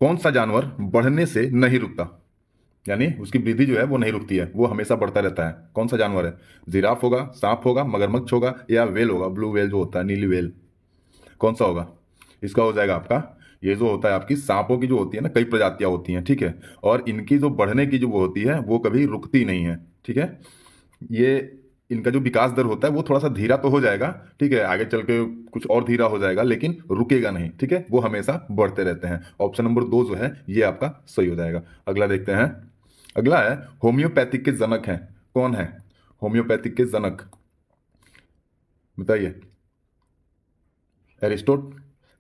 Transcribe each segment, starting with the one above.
कौन सा जानवर बढ़ने से नहीं रुकता, यानी उसकी वृद्धि जो है वो नहीं रुकती है, वो हमेशा बढ़ता रहता है? कौन सा जानवर है? जिराफ होगा, सांप होगा, मगरमच्छ होगा, या वेल होगा, ब्लू वेल जो होता है, नीली वेल? कौन सा होगा? इसका हो जाएगा आपका, ये जो होता है आपकी सांपों की जो होती है ना, कई प्रजातियां होती हैं, ठीक है, और इनकी जो बढ़ने की जो वो होती है वो कभी रुकती नहीं है, ठीक है। ये इनका जो विकास दर होता है वो थोड़ा सा धीरा तो हो जाएगा, ठीक है, आगे चल के कुछ और धीरा हो जाएगा, लेकिन रुकेगा नहीं, ठीक है, वो हमेशा बढ़ते रहते हैं। ऑप्शन नंबर 2 जो है ये आपका सही हो जाएगा। अगला देखते हैं। अगला है, होम्योपैथिक के जनक हैं, कौन है होम्योपैथिक के जनक? बताइए। एरिस्टोट,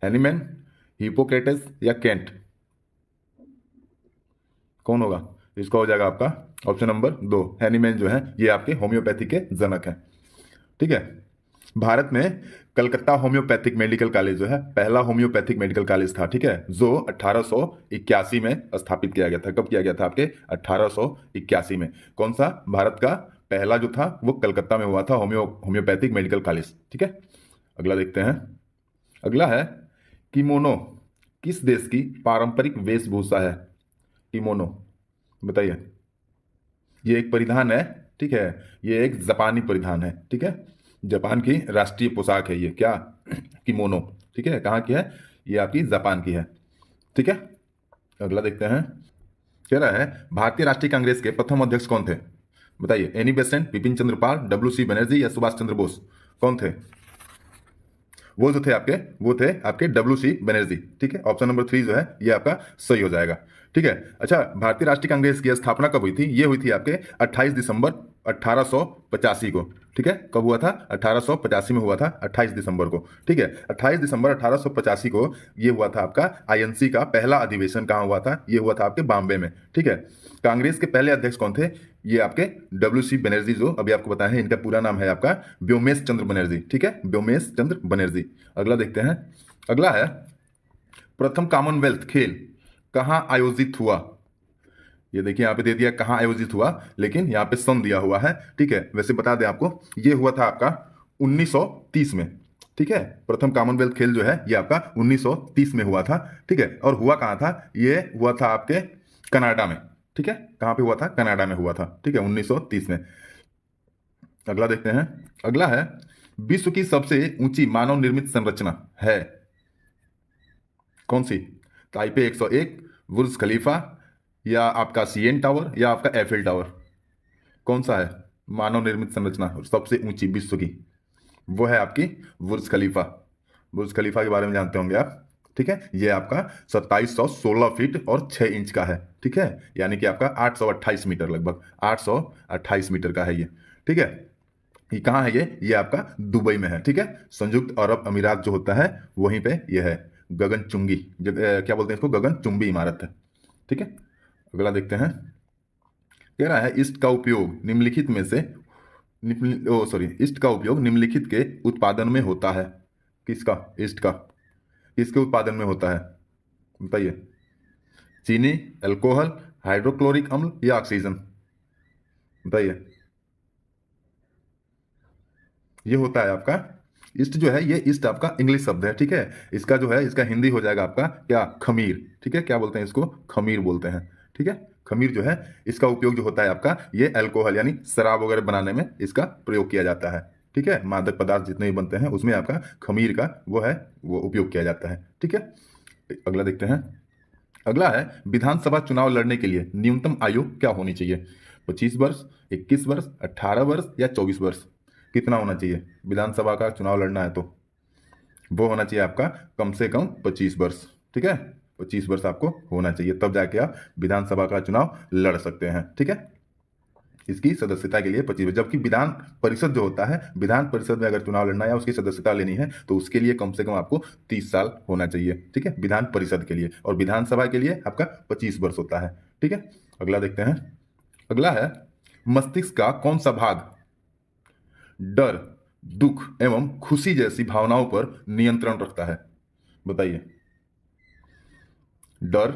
हैनीमैन, हिपोक्रेटस या केंट? कौन होगा? इसका हो जाएगा आपका ऑप्शन नंबर 2, हैनीमैन जो है ये आपके होम्योपैथी के जनक हैं, ठीक है। भारत में कलकत्ता होम्योपैथिक मेडिकल कॉलेज जो है पहला होम्योपैथिक मेडिकल कॉलेज था, ठीक है, जो 1881 में स्थापित किया गया था। कब किया गया था? आपके 1881 में। कौन सा भारत का पहला जो था वो कलकत्ता में हुआ था, होम्योपैथिक मेडिकल कॉलेज, ठीक है। अगला देखते हैं। अगला है, किमोनो किस देश की पारंपरिक वेशभूषा है? किमोनो, बताइए। ये एक परिधान है, ठीक है, ये एक जापानी परिधान है, ठीक है, जापान की राष्ट्रीय पोशाक है ये, क्या? किमोनो, ठीक है, कहाँ की है? ये आपकी जापान की है, ठीक है। अगला देखते हैं। कह रहा है, भारतीय राष्ट्रीय कांग्रेस के प्रथम अध्यक्ष कौन थे? बताइए। Annie Besant, Bipin Chandra Pal, W C Banerjee या सुभाष चंद्र बोस? कौन थे? वो जो थे आपके, वो थे आपके डब्ल्यू सी बनर्जी, ठीक है। ऑप्शन नंबर 3 जो है ये आपका सही हो जाएगा, ठीक है। अच्छा, भारतीय राष्ट्रीय कांग्रेस की स्थापना कब हुई थी? ये हुई थी आपके 28 दिसंबर 1885 को, ठीक है। कब हुआ था? 1885 में हुआ था, 28 दिसंबर को, ठीक है। 28 दिसंबर 1885 को ये हुआ था आपका आईएनसी का पहला अधिवेशन। कहाँ हुआ था? ये हुआ था आपके बॉम्बे में, ठीक है। कांग्रेस के पहले अध्यक्ष कौन थे? ये आपके डब्ल्यू सी बनर्जी, जो अभी आपको बताया है, इनका पूरा नाम है आपका व्योमेश चंद्र बनर्जी, ठीक है, व्योमेश चंद्र बनर्जी। अगला देखते हैं। अगला है, प्रथम कॉमनवेल्थ खेल कहाँ आयोजित हुआ? ये देखिए यहाँ पे दे दिया कहाँ आयोजित हुआ, लेकिन यहाँ पे सन दिया हुआ है, ठीक है। वैसे बता दें आपको, ये हुआ था आपका 1930 में, ठीक है। प्रथम कॉमनवेल्थ खेल जो है ये आपका 1930 में हुआ था, ठीक है। और हुआ कहाँ था? ये हुआ था आपके कनाडा में, ठीक है। कहाँ पे हुआ था? कनाडा में हुआ था, ठीक है, 1930 में। अगला देखते हैं। अगला है, विश्व की सबसे ऊंची मानव निर्मित संरचना है कौन सी? ताइपे 101, बुर्ज खलीफा, या आपका सीएन टावर, या आपका एफिल टावर? कौन सा है मानव निर्मित संरचना सबसे ऊंची विश्व की? वो है आपकी बुर्ज खलीफा। बुर्ज खलीफा के बारे में जानते होंगे आप, ठीक है। ये आपका 2716 फीट और 6 इंच का है, ठीक है, यानी कि आपका 828 मीटर, लगभग 828 मीटर का है ये, ठीक है। ये कहाँ है? ये आपका दुबई में है, ठीक है। संयुक्त अरब अमीरात जो होता है वहीं पे ये है। गगनचुंबी क्या बोलते हैं इसको? गगनचुंबी इमारत है, ठीक है। अगला देखते हैं। कह रहा है, ईस्ट का उपयोग निम्नलिखित में से ईस्ट का उपयोग निम्नलिखित के उत्पादन में होता है। किसका? ईस्ट का किसके उत्पादन में होता है? बताइए। चीनी, अल्कोहल, हाइड्रोक्लोरिक अम्ल या ऑक्सीजन? बताइए। ये होता है आपका ईस्ट जो है, ये ईस्ट आपका इंग्लिश शब्द है, ठीक है। इसका जो है, इसका हिंदी हो जाएगा आपका क्या? खमीर, ठीक है। क्या बोलते हैं इसको? खमीर बोलते हैं, ठीक है। खमीर जो है, इसका उपयोग जो होता है आपका, ये अल्कोहल यानी शराब वगैरह बनाने में इसका प्रयोग किया जाता है, ठीक है। मादक पदार्थ जितने भी बनते हैं उसमें आपका खमीर का वो है, वो उपयोग किया जाता है, ठीक है। अगला देखते हैं। अगला है, विधानसभा चुनाव लड़ने के लिए न्यूनतम आयु क्या होनी चाहिए? 25 वर्ष, 21 वर्ष, 18 वर्ष या 24 वर्ष? कितना होना चाहिए? विधानसभा का चुनाव लड़ना है तो वो होना चाहिए आपका कम से कम 25 वर्ष, ठीक है। 25 वर्ष आपको होना चाहिए, तब जाके आप विधानसभा का चुनाव लड़ सकते हैं, ठीक है। इसकी सदस्यता के लिए 25 वर्ष, जबकि विधान परिषद जो होता है, विधान परिषद में अगर चुनाव लड़ना है या उसकी सदस्यता लेनी है तो उसके लिए कम से कम आपको 30 साल होना चाहिए, ठीक है, विधान परिषद के लिए। और विधानसभा के लिए आपका 25 वर्ष होता है, ठीक है। अगला देखते हैं। अगला है, मस्तिष्क का कौन सा भाग डर, दुख एवं खुशी जैसी भावनाओं पर नियंत्रण रखता है? बताइए। डर,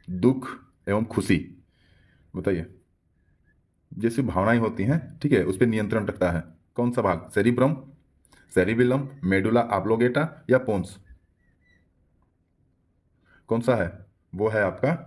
दुख एवं खुशी, बताइए, जैसी भावनाएं होती हैं, ठीक है, उस पर नियंत्रण रखता है कौन सा भाग? सेरिब्रम, सेरिबिलम, मेडुला ऑब्लोंगेटा या पोन्स? कौन सा है? वो है आपका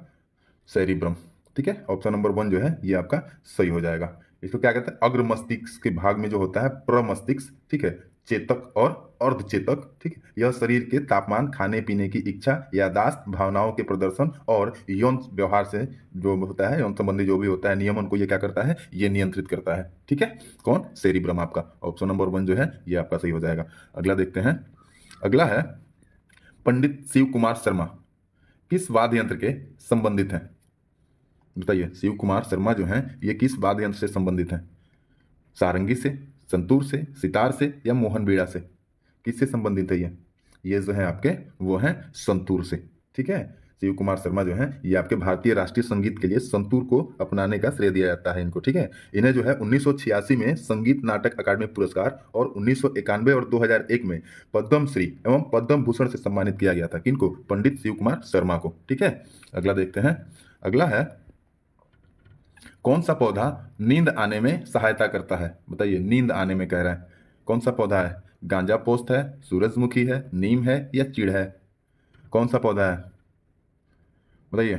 सेरिब्रम। ठीक है, ऑप्शन नंबर 1 जो है ये आपका सही हो जाएगा। इसको क्या कहते हैं, अग्र मस्तिष्क के भाग में जो होता है प्रमस्तिष्क, ठीक है, चेतक और अर्धचेतक, ठीक है, यह शरीर के तापमान, खाने पीने की इच्छा, याददाश्त, भावनाओं के प्रदर्शन और यौन व्यवहार से जो होता है, यौन संबंधी जो भी होता है नियमन को ये क्या करता है, ये नियंत्रित करता है। ठीक है, कौन, सेरिब्रम आपका ऑप्शन नंबर 1 जो है ये आपका सही हो जाएगा। अगला देखते हैं। अगला है पंडित शिव कुमार शर्मा किस वाद्य यंत्र के संबंधित हैं? बताइए, शिव कुमार शर्मा जो हैं ये किस वाद्य यंत्र से संबंधित हैं? सारंगी से, संतूर से, सितार से या मोहन बीड़ा से? किससे संबंधित है ये जो है आपके वो हैं संतूर से। ठीक है, शिव कुमार शर्मा जो हैं ये आपके भारतीय राष्ट्रीय संगीत के लिए संतूर को अपनाने का श्रेय दिया जाता है इनको। ठीक है, इन्हें जो है 1986 में संगीत नाटक अकादमी पुरस्कार और 1991 और 2001 में पद्म श्री एवं पद्म भूषण से सम्मानित किया गया था। किनको? पंडित शिव कुमार शर्मा को। ठीक है, अगला देखते हैं। अगला है कौन सा पौधा नींद आने में सहायता करता है? बताइए, नींद आने में कह रहा है, कौन सा पौधा है? गांजा पोस्त है, सूरजमुखी है, नीम है या चीड़ है? कौन सा पौधा है बताइए?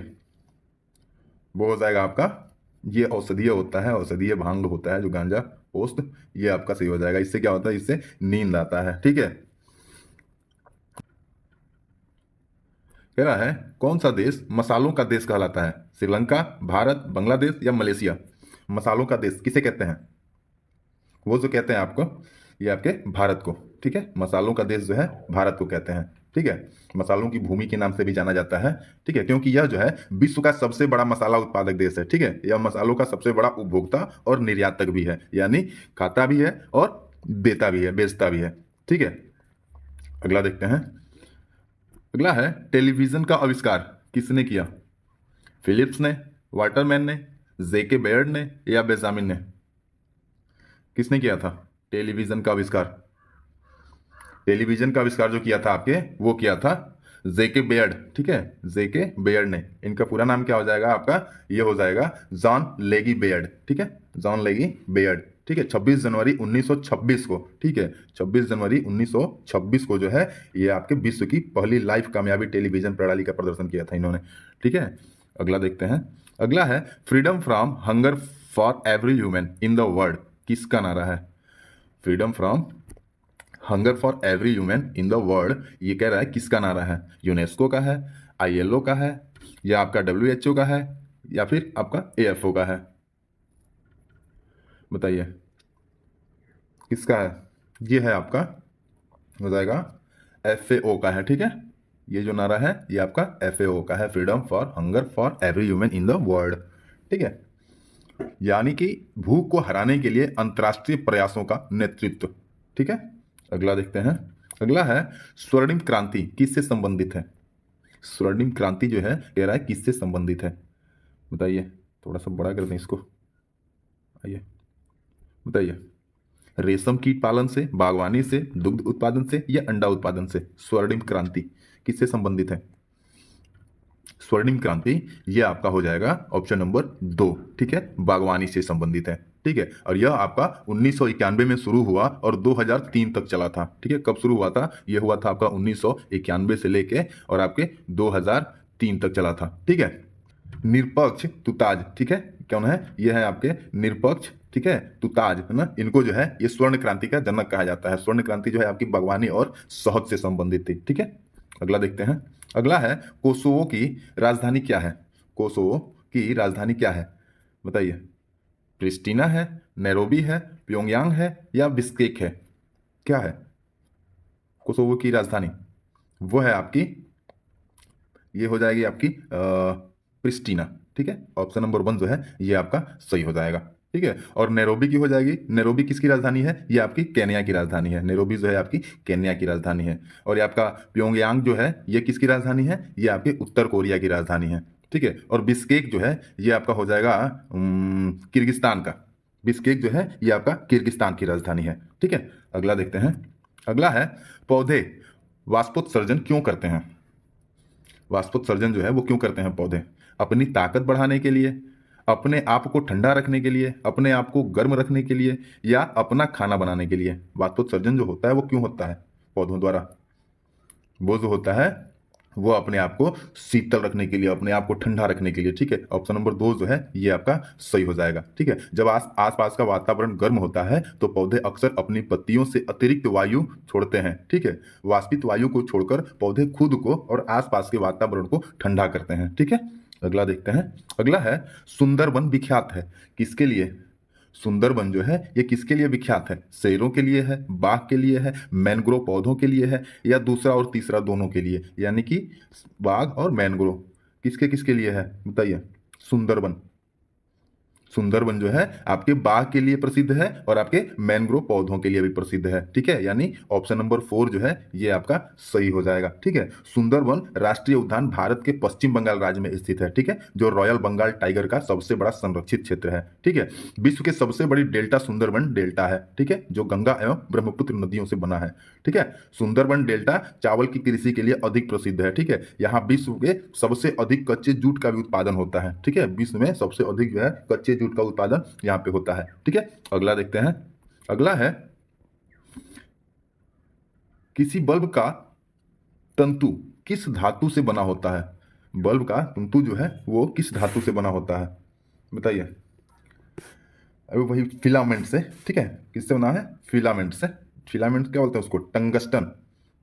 वो हो जाएगा आपका, ये औषधीय होता है, औषधीय भांग होता है जो गांजा पोस्त, ये आपका सही हो जाएगा। इससे क्या होता है, इससे नींद आता है। ठीक है, कह रहा है कौन सा देश मसालों का देश कहलाता है? श्रीलंका, भारत, बांग्लादेश या मलेशिया? मसालों का देश किसे कहते हैं? वो जो कहते हैं आपको, ये आपके भारत को। ठीक है, मसालों का देश जो है भारत को कहते हैं। ठीक है, मसालों की भूमि के नाम से भी जाना जाता है। ठीक है, क्योंकि यह जो है विश्व का सबसे बड़ा मसाला उत्पादक देश है। ठीक है, यह मसालों का सबसे बड़ा उपभोक्ता और निर्यातक भी है, यानी खाता भी है और देता भी है, बेचता भी है। ठीक है, अगला देखते हैं। अगला है टेलीविजन का आविष्कार किसने किया? फिलिप्स ने, वाटरमैन ने, जेके बेयर्ड ने या बेंजामिन ने? किसने किया था टेलीविजन का आविष्कार? टेलीविजन का आविष्कार जो किया था आपके, वो किया था जेके बेयर्ड। ठीक है, जेके बेयर्ड ने। इनका पूरा नाम क्या हो जाएगा आपका? ये हो जाएगा जॉन लेगी बेयर्ड। ठीक है, जॉन लेगी बेयर्ड। ठीक है, 26 जनवरी 1926 को, ठीक है, 26 जनवरी 1926 को जो है ये आपके विश्व की पहली लाइव कामयाबी टेलीविजन प्रणाली का प्रदर्शन किया था इन्होंने। ठीक है, अगला देखते हैं। अगला है freedom from hunger for every human in the world किसका नारा है? Freedom from hunger for every human in the world, ये कह रहा है किसका नारा है? यूनेस्को का है, ILO का है या आपका WHO का है या फिर आपका AFO का है? बताइए किसका है? ये है आपका हो जाएगा FAO का है। ठीक है, ये जो नारा है ये आपका FAO का है, freedom for hunger for every human in the world. ठीक है, यानी कि भूख को हराने के लिए अंतर्राष्ट्रीय प्रयासों का नेतृत्व। ठीक है, अगला देखते हैं। अगला है स्वर्णिम क्रांति किससे संबंधित है? स्वर्णिम क्रांति जो है कह रहा है किससे संबंधित है? बताइए, थोड़ा सा बड़ा कर दें इसको, आइए बताइए। रेशम कीट पालन से, बागवानी से, दुग्ध उत्पादन से या अंडा उत्पादन से? स्वर्णिम क्रांति किससे संबंधित है? स्वर्णिम क्रांति ये आपका हो जाएगा ऑप्शन नंबर 2। ठीक है, बागवानी से संबंधित है। ठीक है, और यह आपका 1991 में शुरू हुआ और 2003 तक चला था। ठीक है, कब शुरू हुआ था? यह हुआ था आपका 1991 से लेके और आपके 2003 तक चला था। ठीक है, निरपक्ष तुताज, ठीक है, कौन है? यह है आपके निरपक्ष, ठीक है, तुताज है ना, इनको जो है ये स्वर्ण क्रांति का जनक कहा जाता है। स्वर्ण क्रांति जो है आपकी बागवानी और शहद से संबंधित थी। ठीक है, अगला देखते हैं। अगला है कोसोवो की राजधानी क्या है? कोसोवो की राजधानी क्या है? बताइए, प्रिस्टिना है, नैरोबी है, प्योंगयांग है या बिश्केक है? क्या है कोसोवो की राजधानी? वो है आपकी, ये हो जाएगी आपकी प्रिस्टिना। ठीक है, ऑप्शन नंबर 1 जो है ये आपका सही हो जाएगा। ठीक है, और नैरोबी की हो जाएगी, नैरोबी किसकी राजधानी है? ये आपकी केन्या की राजधानी है। नैरोबी जो है आपकी केन्या की राजधानी है। और ये आपका प्योंगयांग जो है ये किसकी राजधानी है? ये आपके उत्तर कोरिया की राजधानी है। ठीक है, और बिश्केक जो है ये आपका हो जाएगा किर्गिस्तान का। बिश्केक जो है ये आपका किर्गिस्तान की राजधानी है। ठीक है, अगला देखते हैं। अगला है पौधे वाष्पोत्सर्जन क्यों करते हैं? वाष्पोत्सर्जन जो है वो क्यों करते हैं पौधे? अपनी ताकत बढ़ाने के लिए, अपने आप को ठंडा रखने के लिए, अपने आप को गर्म रखने के लिए या अपना खाना बनाने के लिए? वाष्पोत्सर्जन जो होता है वो क्यों होता है पौधों द्वारा? वो जो होता है वो अपने आप को शीतल रखने के लिए, अपने आप को ठंडा रखने के लिए, ठीक है। ऑप्शन नंबर 2 जो है ये आपका सही हो जाएगा, ठीक है। जब आसपास का वातावरण गर्म होता है तो पौधे अक्सर अपनी पत्तियों से अतिरिक्त वायु छोड़ते हैं, ठीक है। वाष्पित वायु को छोड़कर पौधे खुद को और आसपास के वातावरण को ठंडा करते हैं, ठीक है। अगला देखते हैं। अगला है सुंदरबन विख्यात है किसके लिए? सुंदरबन जो है ये किसके लिए विख्यात है? शेरों के लिए है, बाघ के लिए है, मैनग्रोव पौधों के लिए है, या दूसरा और तीसरा दोनों के लिए? यानी कि बाघ और मैनग्रोव किसके किसके लिए है बताइए? सुंदरबन, सुंदरबन जो है आपके बाघ के लिए प्रसिद्ध है और आपके मैनग्रोव पौधों के लिए भी प्रसिद्ध है, ठीक है। यानी ऑप्शन नंबर 4 जो है ये आपका सही हो जाएगा, ठीक है। सुंदरबन राष्ट्रीय उद्यान भारत के पश्चिम बंगाल राज्य में स्थित है, ठीक है, जो रॉयल बंगाल टाइगर का सबसे बड़ा संरक्षित क्षेत्र है, ठीक है। विश्व के सबसे बड़ी डेल्टा सुंदरबन डेल्टा है, ठीक है, जो गंगा एवं ब्रह्मपुत्र नदियों से बना है, ठीक है। सुंदरबन डेल्टा चावल की कृषि के लिए अधिक प्रसिद्ध है, ठीक है। यहाँ विश्व के सबसे अधिक कच्चे जूट का भी उत्पादन होता है, ठीक है। विश्व में सबसे अधिक जो है कच्चे जूट का उत्पादन यहाँ पे होता है, ठीक है। अगला देखते हैं। अगला है किसी बल्ब का तंतु किस धातु से बना होता है? बल्ब का तंतु जो है वो किस धातु से बना होता है बताइए? अभी वही फिलामेंट से, ठीक है। किससे बना है? फिलामेंट से। फिलामेंट क्या बोलते हैं उसको? टंगस्टन,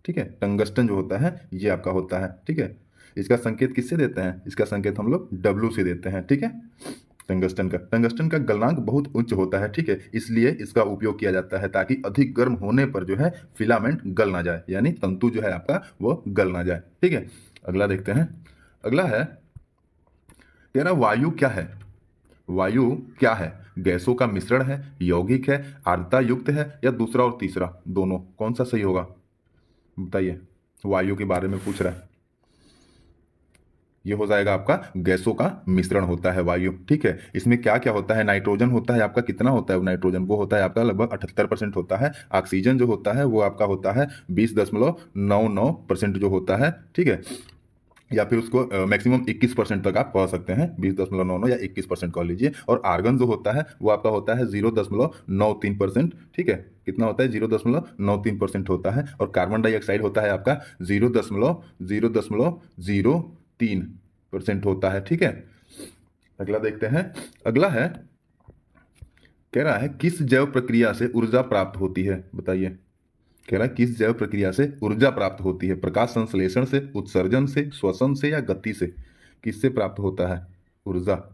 ठीक है। टंगस्टन जो होता है ये आपका होता है, ठीक है। इसका संकेत किससे देते हैं? इसका संकेत हम लोग डब्लू से देते हैं, ठीक है। टंगस्टन का गलनांक बहुत उच्च होता है, ठीक है, इसलिए इसका उपयोग किया जाता है ताकि अधिक गर्म होने पर जो है फिलामेंट गल ना जाए, यानी तंतु जो है आपका वो गल ना जाए, ठीक है। अगला देखते हैं। अगला है तेरा वायु क्या है? वायु क्या है? गैसों का मिश्रण है, यौगिक है, आर्द्रता युक्त है, या दूसरा और तीसरा दोनों? कौन सा सही होगा बताइए? वायु के बारे में पूछ रहा है। ये हो जाएगा आपका गैसों का मिश्रण होता है वायु, ठीक है। इसमें क्या क्या होता है? नाइट्रोजन होता है आपका, कितना होता है नाइट्रोजन? वो होता है आपका लगभग 78% होता है। ऑक्सीजन जो होता है वो आपका होता है 20.99% जो होता है, ठीक है। या फिर उसको मैक्सिमम 21% तक आप कह सकते हैं, 20.99 या 21% कह लीजिए। और आर्गन जो होता है वो आपका होता है 0.93%, ठीक है। कितना होता है? 0.93% होता है। और कार्बन डाइऑक्साइड होता है आपका 0.003% होता है, ठीक है। अगला देखते हैं। अगला है कह रहा है किस जैव प्रक्रिया से ऊर्जा प्राप्त होती है बताइए? कह रहा है किस जैव प्रक्रिया से ऊर्जा प्राप्त होती है? प्रकाश संश्लेषण से, उत्सर्जन से, श्वसन से, या गति से? किससे प्राप्त होता है ऊर्जा?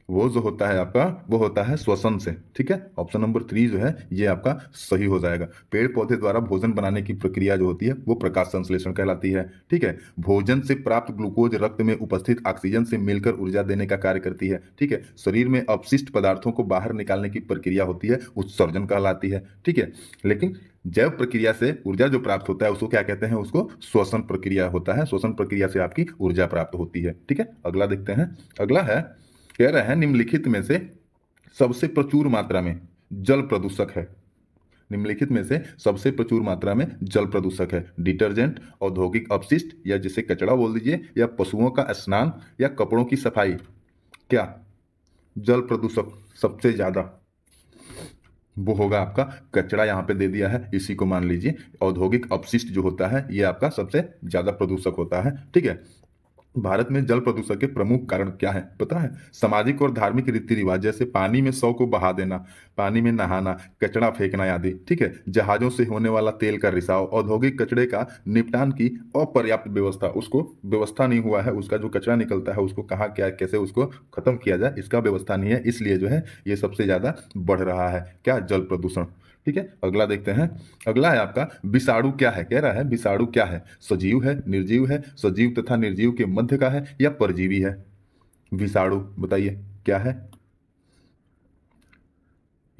वो जो होता है आपका वो होता है श्वसन से, ठीक है। ऑप्शन नंबर 3 जो है ये आपका सही हो जाएगा। पेड़ पौधे द्वारा भोजन बनाने की प्रक्रिया जो होती है वो प्रकाश संश्लेषण कहलाती है, ठीक है। भोजन से प्राप्त ग्लूकोज रक्त में उपस्थित ऑक्सीजन से मिलकर ऊर्जा देने का कार्य करती है, ठीक है। शरीर में अपशिष्ट पदार्थों को बाहर निकालने की प्रक्रिया होती है, उत्सर्जन कहलाती है, ठीक है। लेकिन जैव प्रक्रिया से ऊर्जा जो प्राप्त होता है उसको क्या कहते हैं? उसको श्वसन प्रक्रिया होता है। श्वसन प्रक्रिया से आपकी ऊर्जा प्राप्त होती है, ठीक है। अगला देखते हैं। अगला है कह रहे हैं निम्नलिखित में से सबसे प्रचुर मात्रा में जल प्रदूषक है। निम्नलिखित में से सबसे प्रचुर मात्रा में जल प्रदूषक है। डिटर्जेंट, औद्योगिक अपशिष्ट, या जिसे कचरा बोल दीजिए, या पशुओं का स्नान, या कपड़ों की सफाई? क्या जल प्रदूषक सबसे ज्यादा? वो होगा आपका कचरा, यहाँ पे दे दिया है, इसी को मान लीजिए। औद्योगिक अपशिष्ट जो होता है ये आपका सबसे ज्यादा प्रदूषक होता है, ठीक है। भारत में जल प्रदूषण के प्रमुख कारण क्या है पता है? सामाजिक और धार्मिक रीति रिवाज, जैसे पानी में शव को बहा देना, पानी में नहाना, कचरा फेंकना आदि, ठीक है। जहाजों से होने वाला तेल का रिसाव, औद्योगिक कचरे का निपटान की अपर्याप्त व्यवस्था, उसको व्यवस्था नहीं हुआ है, उसका जो कचरा निकलता है उसको कहाँ क्या कैसे उसको खत्म किया जाए इसका व्यवस्था नहीं है, इसलिए जो है ये सबसे ज्यादा बढ़ रहा है क्या? जल प्रदूषण, ठीक है। अगला देखते हैं। अगला है आपका विषाणु क्या है? कह रहा है विषाणु क्या है? सजीव है, निर्जीव है, सजीव तथा निर्जीव के मध्य का है, या परजीवी है? विषाणु बताइए क्या है?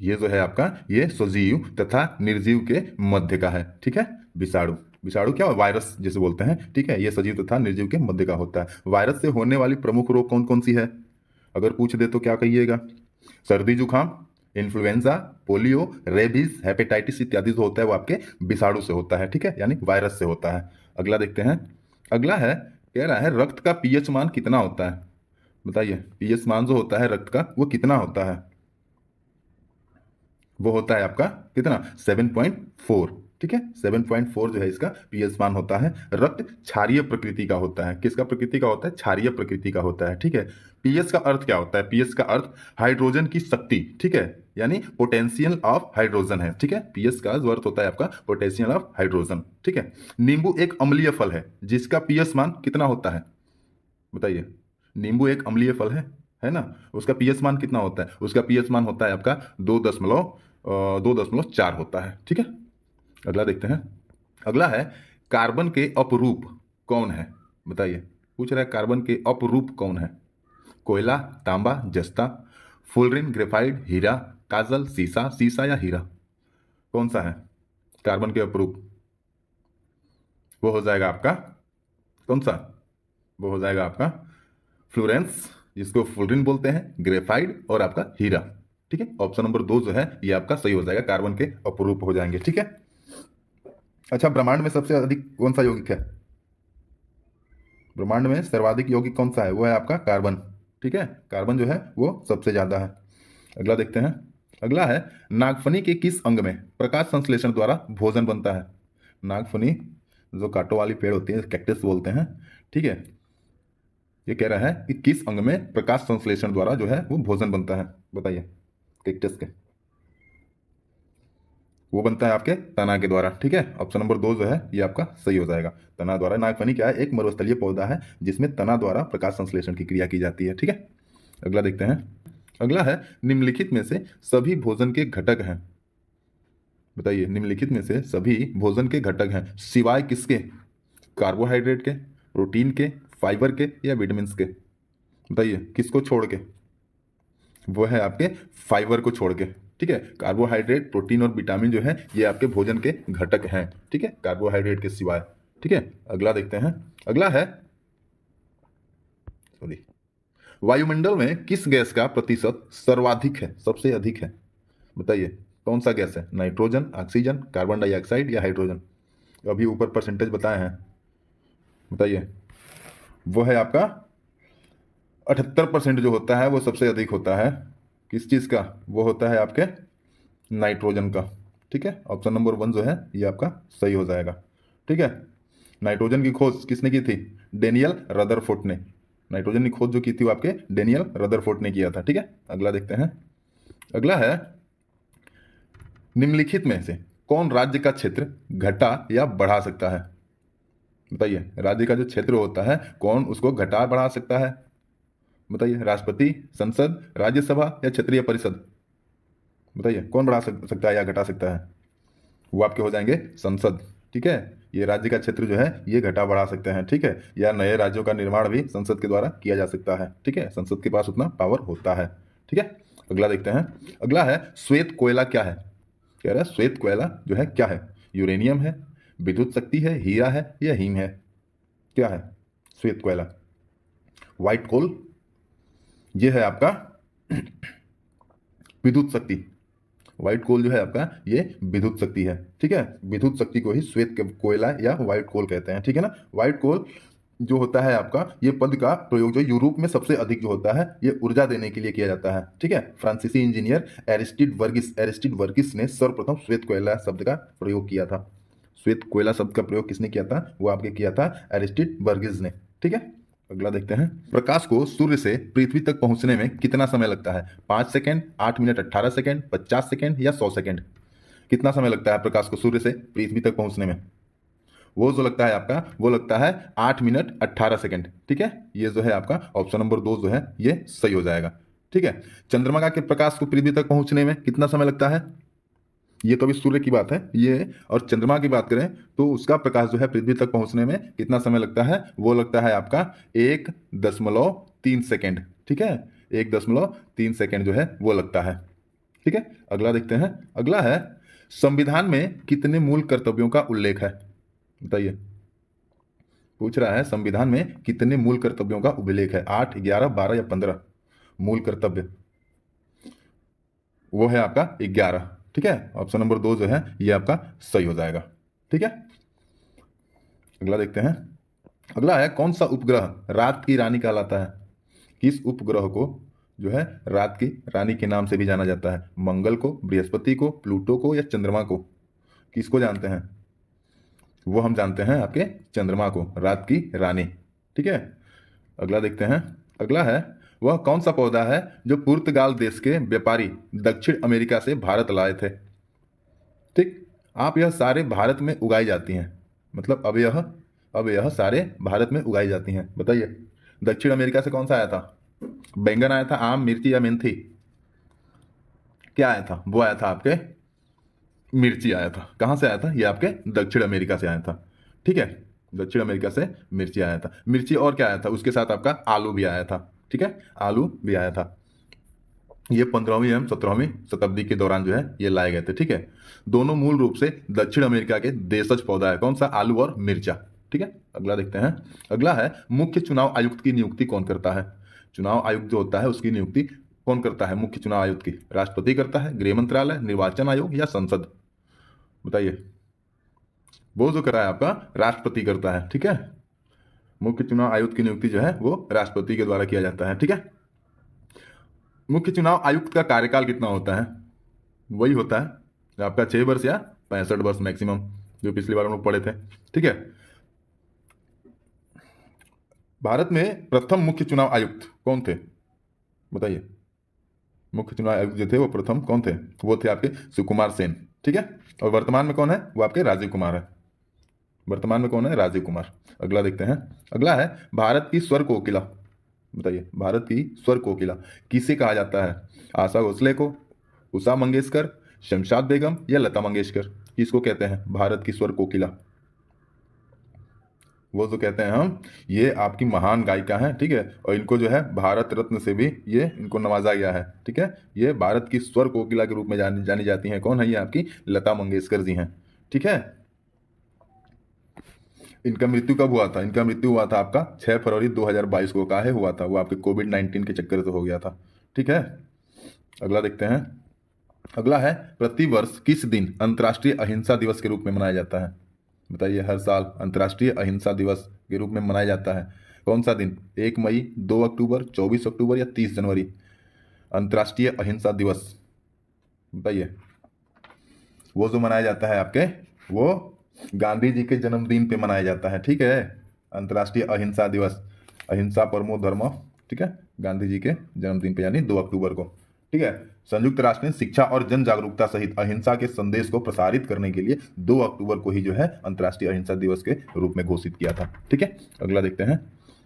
ये जो है आपका ये सजीव तथा निर्जीव के मध्य का है, ठीक है। विषाणु, विषाणु क्या? वायरस जिसे बोलते हैं, ठीक है। ये सजीव तथा निर्जीव के मध्य का होता है। वायरस से होने वाली प्रमुख रोग कौन कौन सी है? अगर पूछ दे तो क्या कहिएगा? सर्दी जुकाम, इन्फ्लुएंजा, पोलियो, रेबीज, हेपेटाइटिस इत्यादि जो होता है वो आपके विषाणु से होता है, ठीक है, यानी वायरस से होता है। अगला देखते हैं। अगला है कह रहा है रक्त का पीएच मान कितना होता है बताइए? पीएच मान जो होता है रक्त का वो कितना होता है? वो होता है आपका कितना? 7.4, ठीक है, 7.4 जो है इसका पीएच मान होता है। रक्त क्षारीय प्रकृति का होता है। किसका प्रकृति का होता है? क्षारीय प्रकृति का होता है। ठीक है, पीएच का अर्थ क्या होता है? पीएच का अर्थ हाइड्रोजन की शक्ति, ठीक है, यानी पोटेंशियल ऑफ हाइड्रोजन है। ठीक है, पीएच का जो अर्थ होता है आपका पोटेंशियल ऑफ हाइड्रोजन। ठीक है, नींबू एक अम्लीय फल है जिसका पीएच मान कितना होता है? बताइए, नींबू एक अम्लीय फल है ना, उसका पीएच मान कितना होता है? उसका पीएच मान होता है आपका 2.4 होता है। ठीक है, अगला देखते हैं। अगला है कार्बन के अपरूप कौन है? बताइए, पूछ रहा है कार्बन के अपरूप कौन है? कोयला, तांबा, जस्ता, फुलरिन, ग्रेफाइट, हीरा, काजल, सीसा, सीसा या हीरा? कौन सा है कार्बन के अपरूप? वो हो जाएगा आपका कौन सा? वो हो जाएगा आपका फ्लोरेंस, जिसको फुलरिन बोलते हैं, ग्रेफाइट और आपका हीरा। ठीक है, ऑप्शन नंबर 2 जो है ये आपका सही हो जाएगा, कार्बन के अपरूप हो जाएंगे। ठीक है, अच्छा, ब्रह्मांड में सबसे अधिक कौन सा यौगिक है? ब्रह्मांड में सर्वाधिक यौगिक कौन सा है? वो है आपका कार्बन। ठीक है, कार्बन जो है वो सबसे ज्यादा है। अगला देखते हैं। अगला है नागफनी के किस अंग में प्रकाश संश्लेषण द्वारा भोजन बनता है? नागफनी जो कांटों वाली पेड़ होती है, कैक्टस बोलते हैं। ठीक है, ये कह रहा है कि किस अंग में प्रकाश संश्लेषण द्वारा जो है वो भोजन बनता है? बताइए, कैक्टस के वो बनता है आपके तना के द्वारा। ठीक है, ऑप्शन नंबर 2 जो है ये आपका सही हो जाएगा, तना द्वारा। नागफनी क्या है? एक मरुस्थलीय पौधा है जिसमें तना द्वारा प्रकाश संश्लेषण की क्रिया की जाती है। ठीक है, अगला देखते हैं। अगला है निम्नलिखित में से सभी भोजन के घटक हैं। बताइए, निम्नलिखित में से सभी भोजन के घटक हैं सिवाय किसके? कार्बोहाइड्रेट के, प्रोटीन के, फाइबर के या विटामिन के? बताइए, किसको छोड़ के? वो है आपके फाइबर को छोड़ के। ठीक है, कार्बोहाइड्रेट, प्रोटीन और विटामिन जो है ये आपके भोजन के घटक हैं। ठीक है, कार्बोहाइड्रेट के सिवाय। ठीक है, अगला देखते हैं। अगला है सॉरी, वायुमंडल में किस गैस का प्रतिशत सर्वाधिक है, सबसे अधिक है? बताइए, कौन सा गैस है? नाइट्रोजन, ऑक्सीजन, कार्बन डाइऑक्साइड या हाइड्रोजन? अभी ऊपर परसेंटेज बताए हैं, बताइए। वो है आपका 78% जो होता है वो सबसे अधिक होता है। किस चीज़ का? वो होता है आपके नाइट्रोजन का। ठीक है, ऑप्शन नंबर 1 जो है ये आपका सही हो जाएगा। ठीक है, नाइट्रोजन की खोज किसने की थी? डेनियल रदरफोर्ड ने। नाइट्रोजन की खोज जो की थी वो आपके डेनियल रदरफोर्ड ने किया था। ठीक है, अगला देखते हैं। अगला है निम्नलिखित में से कौन राज्य का क्षेत्र घटा या बढ़ा सकता है? बताइए, राज्य का जो क्षेत्र होता है कौन उसको घटा बढ़ा सकता है? बताइए, राष्ट्रपति, संसद, राज्यसभा या क्षेत्रीय परिषद? बताइए, कौन बढ़ा सकता है या घटा सकता है? वो आपके हो जाएंगे संसद। ठीक है, ये राज्य का क्षेत्र जो है ये घटा बढ़ा सकते हैं। ठीक है, या नए राज्यों का निर्माण भी संसद के द्वारा किया जा सकता है। ठीक है, संसद के पास उतना पावर होता है। ठीक है, अगला देखते हैं। अगला है श्वेत कोयला क्या है? कह रहा है श्वेत कोयला जो है क्या है? यूरेनियम है, विद्युत शक्ति है, हीरा है या हीम है? क्या है श्वेत कोयला? व्हाइट कोल, ये है आपका विद्युत शक्ति। व्हाइट कोल जो है आपका ये विद्युत शक्ति है। ठीक है, विद्युत शक्ति को ही श्वेत कोयला या व्हाइट कोल कहते हैं। ठीक है ना, व्हाइट कोल जो होता है आपका, ये पद का प्रयोग जो यूरोप में सबसे अधिक जो होता है ये ऊर्जा देने के लिए किया जाता है। ठीक है, फ्रांसीसी इंजीनियर एरिस्टिड वर्गिस ने सर्वप्रथम श्वेत कोयला शब्द का प्रयोग किया था। श्वेत कोयला शब्द का प्रयोग किसने किया था? वो आपके किया था एरिस्टिड वर्गिस ने। ठीक है, अगला देखते हैं। प्रकाश को सूर्य से पृथ्वी तक पहुंचने में कितना समय लगता है? 5 सेकंड, 8 मिनट 18 सेकंड, 50 सेकंड या 100 सेकंड? कितना समय लगता है प्रकाश को सूर्य से पृथ्वी तक पहुंचने में? वो जो लगता है आपका वो लगता है 8 मिनट 18 सेकंड। ठीक है, ये जो है आपका ऑप्शन नंबर 2 जो है ये सही हो जाएगा। ठीक है, चंद्रमा के प्रकाश को पृथ्वी तक पहुंचने में कितना समय लगता है? ये तो अभी सूर्य की बात है ये, और चंद्रमा की बात करें तो उसका प्रकाश जो है पृथ्वी तक पहुंचने में कितना समय लगता है? वो लगता है आपका 1.3 सेकेंड। ठीक है, 1.3 सेकेंड जो है वो लगता है। ठीक है, अगला देखते हैं। अगला है संविधान में कितने मूल कर्तव्यों का उल्लेख है? बताइए, पूछ रहा है संविधान में कितने मूल कर्तव्यों का उल्लेख है? 8, 11, 12 या 15 मूल कर्तव्य? वो है आपका 11। ठीक है, ऑप्शन नंबर 2 जो है ये आपका सही हो जाएगा। ठीक है, अगला देखते हैं। अगला है कौन सा उपग्रह रात की रानी कहलाता है? किस उपग्रह को जो है रात की रानी के नाम से भी जाना जाता है? मंगल को, बृहस्पति को, प्लूटो को या चंद्रमा को? किसको जानते हैं? वो हम जानते हैं आपके चंद्रमा को, रात की रानी। ठीक है, अगला देखते हैं। अगला है, वह कौन सा पौधा है जो पुर्तगाल देश के व्यापारी दक्षिण अमेरिका से भारत लाए थे? ठीक, आप यह सारे भारत में उगाई जाती हैं, मतलब अब यह सारे भारत में उगाई जाती हैं। बताइए, दक्षिण अमेरिका से कौन सा आया था? बैंगन आया था, आम, मिर्ची या मेंथी? क्या आया था? वो आया था आपके मिर्ची आया था। कहाँ से आया था? ये आपके दक्षिण अमेरिका से आया था। ठीक है, दक्षिण अमेरिका से मिर्ची आया था। मिर्ची और क्या आया था? उसके साथ आपका आलू भी आया था। ठीक है, आलू भी आया था। ये 15वीं एवं 17वीं शताब्दी के दौरान जो है ये लाए गए थे। ठीक है, दोनों मूल रूप से दक्षिण अमेरिका के देशज पौधा है। कौन सा? आलू और मिर्चा। ठीक है, अगला देखते हैं। अगला है, मुख्य चुनाव आयुक्त की नियुक्ति कौन करता है? चुनाव आयुक्त जो होता है उसकी नियुक्ति कौन करता है? मुख्य चुनाव आयुक्त की राष्ट्रपति करता है, गृह मंत्रालय, निर्वाचन आयोग या संसद? बताइए, वो जो करा है आपका राष्ट्रपति करता है। ठीक है, मुख्य चुनाव आयुक्त की नियुक्ति जो है वो राष्ट्रपति के द्वारा किया जाता है। ठीक है, मुख्य चुनाव आयुक्त का कार्यकाल कितना होता है? वही होता है आपका 6 वर्ष या 65 वर्ष मैक्सिमम, जो पिछली बार हम लोग पढ़े थे। ठीक है, भारत में प्रथम मुख्य चुनाव आयुक्त कौन थे? बताइए, मुख्य चुनाव आयुक्त जो थे वो प्रथम कौन थे? वो थे आपके सुकुमार सेन। ठीक है, और वर्तमान में कौन है? वो आपके राजीव कुमार है। वर्तमान में कौन है? राजीव कुमार। अगला देखते हैं। अगला है, भारत की स्वर कोकिला। बताइए, भारत की स्वर कोकिला किसे कहा जाता है? आशा भोसले को, उषा मंगेशकर, शमशाद बेगम या लता मंगेशकर? किसको कहते हैं भारत की स्वर कोकिला? वो जो कहते हैं हम, ये आपकी महान गायिका हैं। ठीक है, और इनको जो है भारत रत्न से भी ये इनको नवाजा गया है। ठीक है, ये भारत की स्वर कोकिला के रूप में जानी जाती हैं। कौन है ये? आपकी लता मंगेशकर जी हैं। ठीक है, इनका मृत्यु कब हुआ था? इनका मृत्यु हुआ था आपका 6 फरवरी 2022 को। काहे हुआ था? वो आपके कोविड-19 के चक्कर से हो गया था। ठीक है, अगला देखते हैं। अगला है, प्रतिवर्ष किस दिन अंतर्राष्ट्रीय अहिंसा दिवस के रूप में मनाया जाता है? बताइए, हर साल अंतर्राष्ट्रीय अहिंसा दिवस के रूप में मनाया जाता है। कौन सा दिन? 1 मई, 2 अक्टूबर, 24 अक्टूबर या 30 जनवरी? अंतर्राष्ट्रीय अहिंसा दिवस बताइए। वो जो मनाया जाता है आपके, वो गांधी जी के जन्मदिन पे मनाया जाता है। ठीक है, अंतर्राष्ट्रीय अहिंसा दिवस, अहिंसा परमो धर्म। ठीक है, गांधी जी के जन्मदिन पे यानी 2 अक्टूबर को। ठीक है, संयुक्त राष्ट्र ने शिक्षा और जन जागरूकता सहित अहिंसा के संदेश को प्रसारित करने के लिए 2 अक्टूबर को ही जो है अंतर्राष्ट्रीय अहिंसा दिवस के रूप में घोषित किया था। ठीक है, अगला देखते हैं।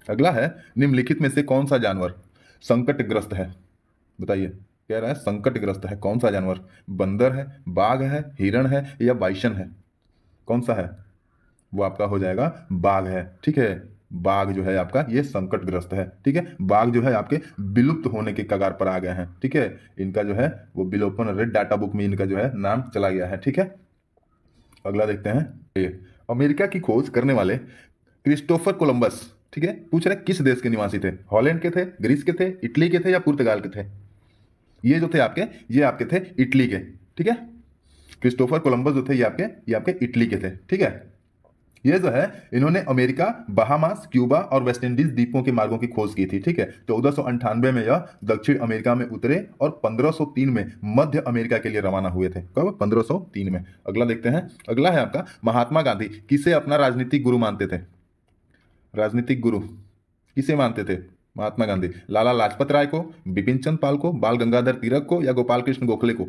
अगला है, निम्नलिखित में से कौन सा जानवर संकटग्रस्त है? बताइए, कह रहा है संकटग्रस्त है। कौन सा जानवर? बंदर है, बाघ है, हिरण है या बाइसन है? कौन सा है? वो आपका हो जाएगा बाघ है। ठीक है, बाघ जो है आपका ये संकटग्रस्त है। ठीक है, बाघ जो है आपके विलुप्त होने के कगार पर आ गए हैं। ठीक है, इनका जो है वो विलोपन, रेड डाटा बुक में इनका जो है नाम चला गया है। ठीक है, अगला देखते हैं। अमेरिका की खोज करने वाले क्रिस्टोफर कोलंबस, ठीक है, पूछ रहे किस देश के निवासी थे? हॉलैंड के थे, ग्रीस के थे, इटली के थे या पुर्तगाल के थे? ये जो थे आपके, ये आपके थे इटली के। ठीक है, क्रिस्टोफर कोलंबस जो थे ये आपके इटली के थे। ठीक है, ये जो है इन्होंने अमेरिका, बहामास, क्यूबा और वेस्ट इंडीज द्वीपों के मार्गों की खोज की थी। ठीक है, 1498 में यह दक्षिण अमेरिका में उतरे और 1503 में मध्य अमेरिका के लिए रवाना हुए थे। कब? 1503 में। अगला देखते हैं। अगला है आपका, महात्मा गांधी किसे अपना राजनीतिक गुरु मानते थे? राजनीतिक गुरु किसे मानते थे महात्मा गांधी? लाला लाजपत राय को, बिपिन चंद्र पाल को, बाल गंगाधर तिलक को या गोपाल कृष्ण गोखले को?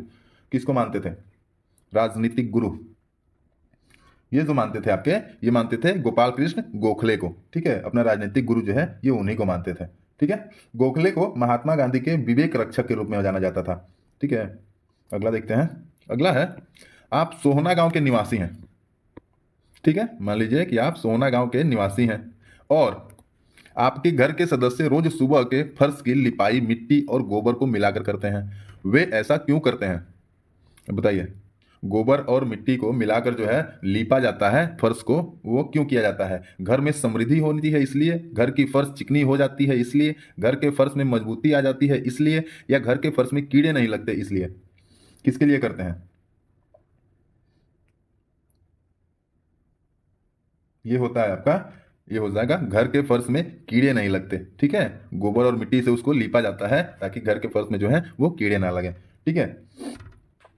किसको मानते थे राजनीतिक गुरु? ये जो मानते थे आपके, ये मानते थे गोपाल कृष्ण गोखले को। ठीक है, अपना राजनीतिक गुरु जो है ये उन्हीं को मानते थे। ठीक है, गोखले को महात्मा गांधी के विवेक रक्षक के रूप में जाना जाता था। ठीक है, अगला देखते हैं। अगला है, आप सोहना गांव के निवासी हैं। ठीक है, मान लीजिए कि आप सोहना गांव के निवासी हैं और आपके घर के सदस्य रोज सुबह के फर्श की लिपाई मिट्टी और गोबर को मिलाकर करते हैं। वे ऐसा क्यों करते हैं? बताइए, गोबर और मिट्टी को मिलाकर जो है लीपा जाता है फर्श को, वो क्यों किया जाता है? घर में समृद्धि होती है इसलिए, घर की फर्श चिकनी हो जाती है इसलिए, घर के फर्श में मजबूती आ जाती है इसलिए, या घर के फर्श में कीड़े नहीं लगते इसलिए? किसके लिए करते हैं? ये होता है आपका, ये हो जाएगा घर के फर्श में कीड़े नहीं लगते। ठीक है, गोबर और मिट्टी से उसको लीपा जाता है ताकि घर के फर्श में जो है वो कीड़े ना लगे। ठीक है,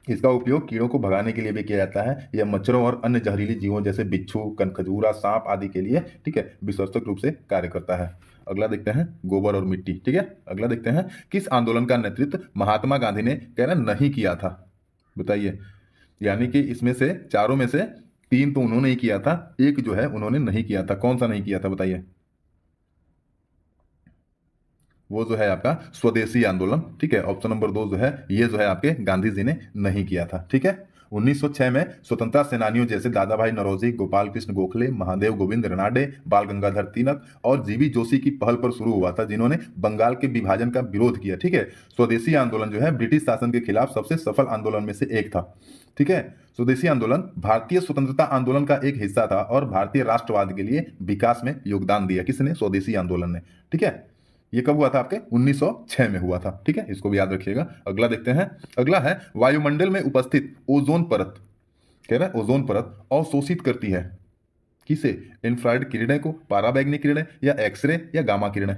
इसका उपयोग कीड़ों को भगाने के लिए भी किया जाता है या मच्छरों और अन्य जहरीली जीवों जैसे बिच्छू, कनखजूरा, सांप आदि के लिए, ठीक है, विस्तारक रूप से कार्य करता है। अगला देखते हैं गोबर और मिट्टी, ठीक है। अगला देखते हैं किस आंदोलन का नेतृत्व महात्मा गांधी ने कहना नहीं किया था, बताइए। यानी कि इसमें से चारों में से तीन तो उन्होंने ही किया था, एक जो है उन्होंने नहीं किया था। कौन सा नहीं किया था बताइए? वो जो है आपका स्वदेशी आंदोलन, ठीक है। ऑप्शन नंबर 2 जो है ये जो है आपके गांधी जी ने नहीं किया था, ठीक है। 1906 में स्वतंत्रता सेनानियों जैसे दादा भाई नौरोजी, गोपाल कृष्ण गोखले, महादेव गोविंद रनाडे, बाल गंगाधर तिलक और जीवी जोशी की पहल पर शुरू हुआ था, जिन्होंने बंगाल के विभाजन का विरोध किया, ठीक है। स्वदेशी आंदोलन जो है ब्रिटिश शासन के खिलाफ सबसे सफल आंदोलन में से एक था, ठीक है। स्वदेशी आंदोलन भारतीय स्वतंत्रता आंदोलन का एक हिस्सा था और भारतीय राष्ट्रवाद के लिए विकास में योगदान दिया। किसने? स्वदेशी आंदोलन ने, ठीक है। ये कब हुआ था आपके? 1906 में हुआ था, ठीक है। इसको भी याद रखिएगा। अगला देखते हैं। अगला है वायुमंडल में उपस्थित ओजोन परत, कह रहा है ओजोन परत अवशोषित करती है किसे? इंफ्रारेड किरणें को, पाराबैंगनी किरणें या एक्सरे या गामा किरणें?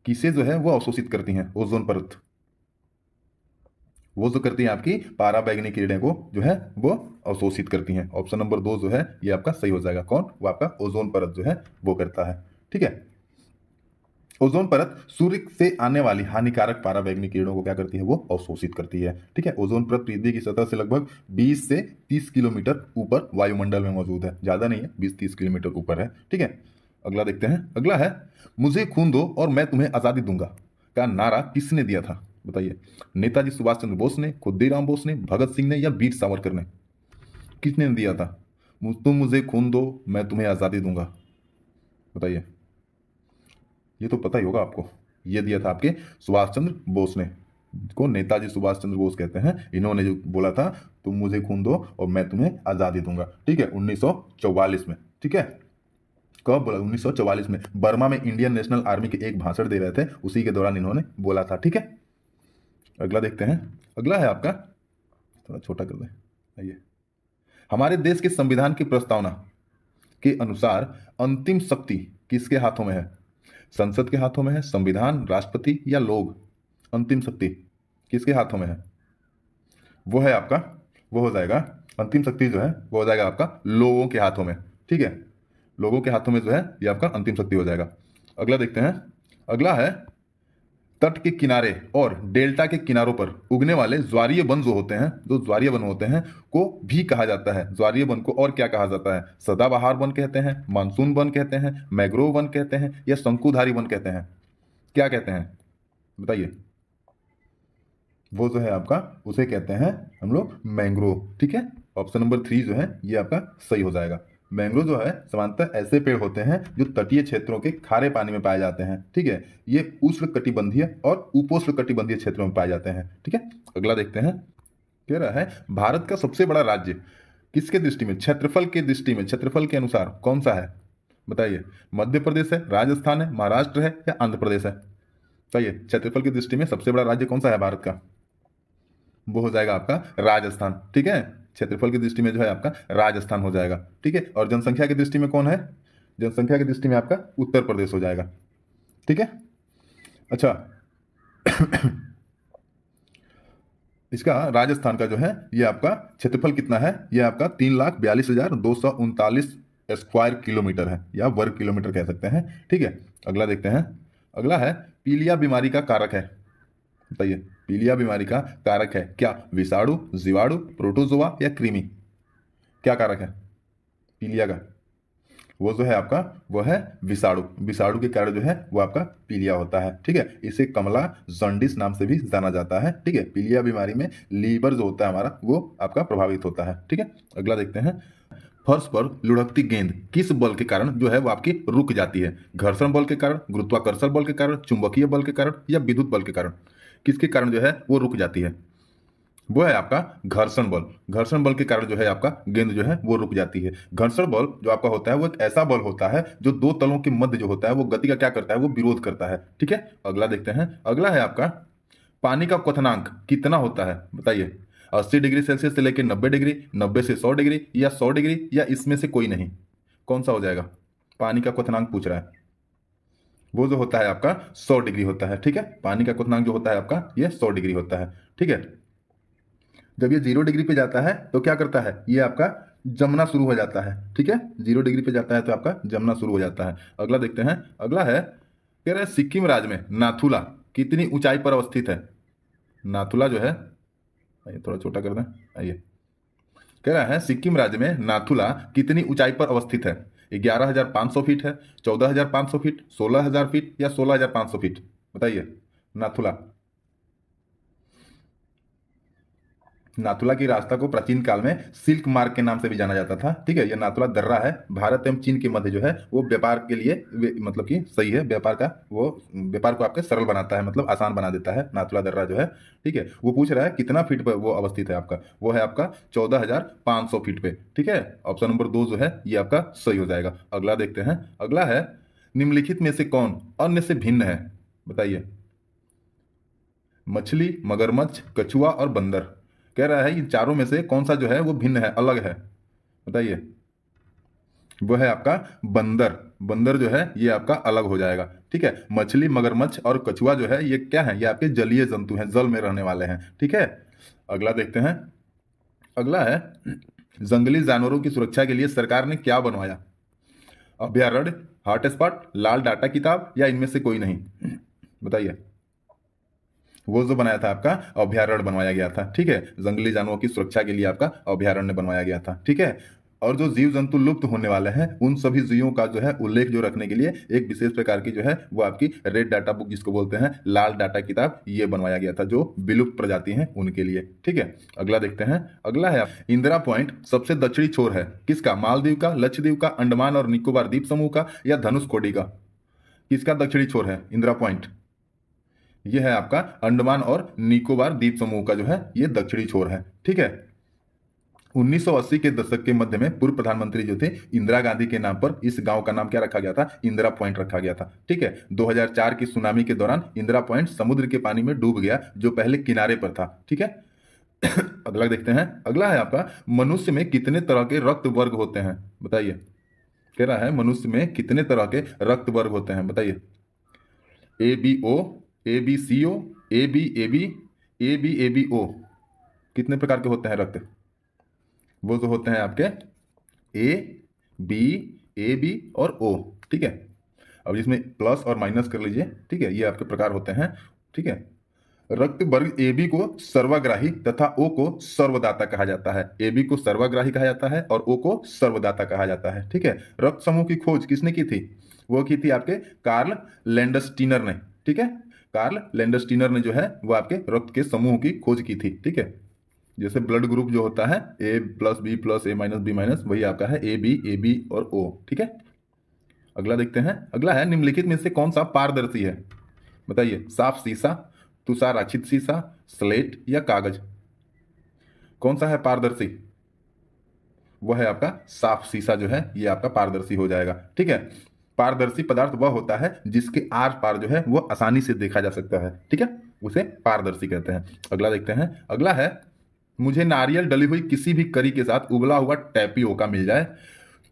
किसे जो है वो अवशोषित करती हैं? ओजोन परत वो जो करती है आपकी पाराबैंगनी किरणें को जो है वो अवशोषित करती हैं। ऑप्शन नंबर 2 जो है ये आपका सही हो जाएगा। कौन? वो आपका ओजोन परत जो है वो करता है, ठीक है। ओजोन परत सूर्य से आने वाली हानिकारक पाराबैंगनी किरणों को क्या करती है? वो अवशोषित करती है, ठीक है। ओजोन परत पृथ्वी की सतह से लगभग 20 से 30 किलोमीटर ऊपर वायुमंडल में मौजूद है, ज्यादा नहीं है, 20-30 किलोमीटर ऊपर है, ठीक है। अगला देखते हैं। अगला है मुझे खून दो और मैं तुम्हें आजादी दूंगा का नारा किसने दिया था, बताइए। नेताजी सुभाष चंद्र बोस ने, खुद्दीराम बोस ने, भगत सिंह ने या वीर सावरकर ने? किसने दिया था? तुम मुझे खून दो मैं तुम्हें आजादी दूंगा, बताइए। ये तो पता ही होगा आपको। ये दिया था आपके सुभाष चंद्र बोस ने, को नेताजी सुभाष चंद्र बोस कहते हैं। इन्होंने जो बोला था तुम मुझे खून दो और मैं तुम्हें आजादी दूंगा, ठीक है, 1944 में, ठीक है। कब बोला? 1944 में। बर्मा में इंडियन नेशनल आर्मी के एक भाषण दे रहे थे, उसी के दौरान इन्होंने बोला था, ठीक है। अगला देखते हैं। अगला है आपका, थोड़ा छोटा कर दें, आइए। हमारे देश के संविधान की प्रस्तावना के अनुसार अंतिम शक्ति किसके हाथों में है? संसद के हाथों में है, संविधान, राष्ट्रपति या लोग? अंतिम शक्ति किसके हाथों में है? वो है आपका, वो हो जाएगा अंतिम शक्ति जो है वो हो जाएगा आपका लोगों के हाथों में, ठीक है। लोगों के हाथों में जो है ये आपका अंतिम शक्ति हो जाएगा। अगला देखते हैं। अगला है तट के किनारे और डेल्टा के किनारों पर उगने वाले ज्वारीय वन जो होते हैं, जो ज्वारीय वन होते हैं को भी कहा जाता है। ज्वारीय वन को और क्या कहा जाता है? सदाबहार वन कहते हैं, मानसून वन कहते हैं, मैग्रोव वन कहते हैं या शंकुधारी वन कहते हैं? क्या कहते हैं बताइए? वो जो है आपका उसे कहते हैं हम लोग मैंग्रोव, ठीक है। ऑप्शन नंबर 3 जो है ये आपका सही हो जाएगा। मैंग्रोव जो है सामान्यतः ऐसे पेड़ होते हैं जो तटीय क्षेत्रों के खारे पानी में पाए जाते हैं, ठीक है। ये उष्ण कटिबंधीय और उपोष्ण कटिबंधीय क्षेत्रों में पाए जाते हैं, ठीक है। अगला देखते हैं। कह रहा है भारत का सबसे बड़ा राज्य किसके दृष्टि में, क्षेत्रफल के दृष्टि में, क्षेत्रफल के अनुसार कौन सा है? बताइए। मध्य प्रदेश है, राजस्थान है, महाराष्ट्र है या आंध्र प्रदेश है? बताइए क्षेत्रफल की दृष्टि में सबसे बड़ा राज्य कौन सा है भारत का? वो हो जाएगा आपका राजस्थान, ठीक है। क्षेत्रफल की दृष्टि में जो है आपका राजस्थान हो जाएगा, ठीक है। और जनसंख्या की दृष्टि में कौन है? जनसंख्या की दृष्टि में आपका उत्तर प्रदेश हो जाएगा, ठीक है। अच्छा इसका राजस्थान का जो है ये आपका क्षेत्रफल कितना है? ये आपका 3,42,239 स्क्वायर किलोमीटर है या वर्ग किलोमीटर कह सकते हैं, ठीक है। अगला देखते हैं। अगला है पीलिया बीमारी का कारक है, बताइए। पीलिया बीमारी का कारक है क्या? विषाणु, जीवाणु, प्रोटोजोआ या कृमि? क्या कारक है पीलिया का? वो जो है आपका वो है विषाणु। विषाणु के कारण जो है वो आपका पीलिया होता है, ठीक है। इसे कमला जॉन्डिस नाम से भी जाना जाता है, ठीक है। पीलिया बीमारी में लीवर जो होता है हमारा वो आपका प्रभावित होता है, ठीक है। अगला देखते हैं। फर्श पर लुढ़कती गेंद किस बल के कारण जो है वो आपकी रुक जाती है? घर्षण बल के कारण, गुरुत्वाकर्षण बल के कारण, चुंबकीय बल के कारण या विद्युत बल के कारण? किसके कारण जो है वो रुक जाती है? वो है आपका घर्षण बल। घर्षण बल के कारण जो है आपका गेंद जो है वो रुक जाती है। घर्षण बल जो आपका होता है वो एक ऐसा बल होता है जो दो तलों के मध्य जो होता है वो गति का क्या करता है? वो विरोध करता है, ठीक है। अगला देखते हैं। अगला है आपका पानी का क्वथनांक कितना होता है? बताइए। 80 डिग्री सेल्सियस से लेकर 90 डिग्री, 90 से 100 डिग्री या 100 डिग्री या इसमें से कोई नहीं? कौन सा हो जाएगा? पानी का क्वथनांक पूछ रहा है। वो जो होता है आपका 100 डिग्री होता है, ठीक है। पानी का क्वथनांक जो होता है आपका ये 100 डिग्री होता है, ठीक है। जब ये 0 डिग्री पे जाता है तो क्या करता है, ये आपका जमना शुरू हो जाता है। ठीक है, 0 डिग्री पे जाता है तो आपका जमना शुरू हो जाता है। अगला देखते हैं, अगला है, कह रहा है सिक्किम राज्य में नाथुला कितनी ऊंचाई पर अवस्थित है। नाथुला जो है, आइए थोड़ा छोटा कर दें, आइए, कह रहा है सिक्किम राज्य में नाथुला कितनी ऊंचाई पर अवस्थित है। 11,500 फीट है, 14,500 फीट, 16,000 फीट या 16,500 फीट, बताइए। नाथुला, नाथुला की रास्ता को प्राचीन काल में सिल्क मार्ग के नाम से भी जाना जाता था। ठीक है, यह नाथुला दर्रा है, भारत एवं चीन के मध्य जो है वो व्यापार के लिए मतलब कि सही है, व्यापार का वो व्यापार को आपके सरल बनाता है, मतलब आसान बना देता है नाथुला दर्रा जो है। ठीक है, वो पूछ रहा है कितना फीट पर वो अवस्थित है आपका, वो है आपका 14,500 फीट पे। ठीक है, ऑप्शन नंबर 2 जो है ये आपका सही हो जाएगा। अगला देखते हैं, अगला है निम्नलिखित में से कौन अन्य से भिन्न है, बताइए। मछली, मगरमच्छ, कछुआ और बंदर, कह रहा है इन चारों में से कौन सा जो है वो भिन्न है, अलग है, बताइए। वो है आपका बंदर। बंदर जो है ये आपका अलग हो जाएगा। ठीक है, मछली, मगरमच्छ और कछुआ जो है ये क्या है, ये आपके जलीय जंतु हैं, जल में रहने वाले हैं। ठीक है, अगला देखते हैं, अगला है जंगली जानवरों की सुरक्षा के लिए सरकार ने क्या बनवाया। अभयारण्य, हॉटस्पॉट, लाल डाटा किताब या इनमें से कोई नहीं, बताइए। वो जो बनाया था आपका अभयारण्य बनवाया गया था। ठीक है, जंगली जानवरों की सुरक्षा के लिए आपका अभयारण्य बनवाया गया था। ठीक है, और जो जीव जंतु लुप्त होने वाले हैं उन सभी जीवों का जो है उल्लेख जो रखने के लिए एक विशेष प्रकार की जो है वो आपकी रेड डाटा बुक जिसको बोलते हैं, लाल डाटा किताब, ये बनवाया गया था जो विलुप्त प्रजाति हैं उनके लिए। ठीक है, अगला देखते हैं, अगला है इंदिरा पॉइंट सबसे दक्षिणी छोर है किसका, मालदीव का, लक्षद्वीप का, अंडमान और निकोबार द्वीप समूह का या धनुषकोडी का, किसका दक्षिणी छोर है इंदिरा पॉइंट। यह है आपका अंडमान और निकोबार द्वीप समूह का जो है ये दक्षिणी छोर है। ठीक है, 1980 के दशक के मध्य में पूर्व प्रधानमंत्री जो थे इंदिरा गांधी के नाम पर इस गांव का नाम क्या रखा गया था, इंदिरा पॉइंट रखा गया था। ठीक है, 2004 की सुनामी के दौरान इंदिरा पॉइंट समुद्र के पानी में डूब गया जो पहले किनारे पर था। ठीक है, अगला देखते हैं, अगला है आपका मनुष्य में कितने तरह के रक्त वर्ग होते हैं, बताइए। कह रहा है मनुष्य में कितने तरह के रक्त वर्ग होते हैं, बताइए। A B O, A B C O, A B A B, A B A B O, कितने प्रकार के होते हैं रक्त, वो जो होते हैं आपके ए बी, ए बी और ओ। ठीक है, अब इसमें प्लस और माइनस कर लीजिए। ठीक है, ये आपके प्रकार होते हैं। ठीक है, रक्त वर्ग ए बी को सर्वग्राही तथा ओ को सर्वदाता कहा जाता है। ए बी को सर्वग्राही कहा जाता है और ओ को सर्वदाता कहा जाता है। ठीक है, रक्त समूह की खोज किसने की थी, वो की थी आपके कार्ल लैंडस्टीनर ने। ठीक है, कार्ल लैंडस्टीनर ने जो है वो आपके रक्त के समूह की खोज की थी। ठीक है, जैसे ब्लड ग्रुप जो होता है ए प्लस बी प्लस ए माइनस बी माइनस, वही आपका है ए बी और ओ। ठीक है, अगला देखते हैं, अगला है निम्नलिखित में से कौन सा पारदर्शी है, बताइए। साफ शीशा, तुषाराच्छित शीशा, स्लेट या कागज, कौन सा है पारदर्शी, वह है आपका साफ शीशा जो है ये आपका पारदर्शी हो जाएगा। ठीक है, पारदर्शी पदार्थ वह होता है जिसके आर पार जो है वो आसानी से देखा जा सकता है। ठीक है, उसे पारदर्शी कहते हैं। अगला देखते हैं, अगला है मुझे नारियल डली हुई किसी भी करी के साथ उबला हुआ टैपियोका मिल जाए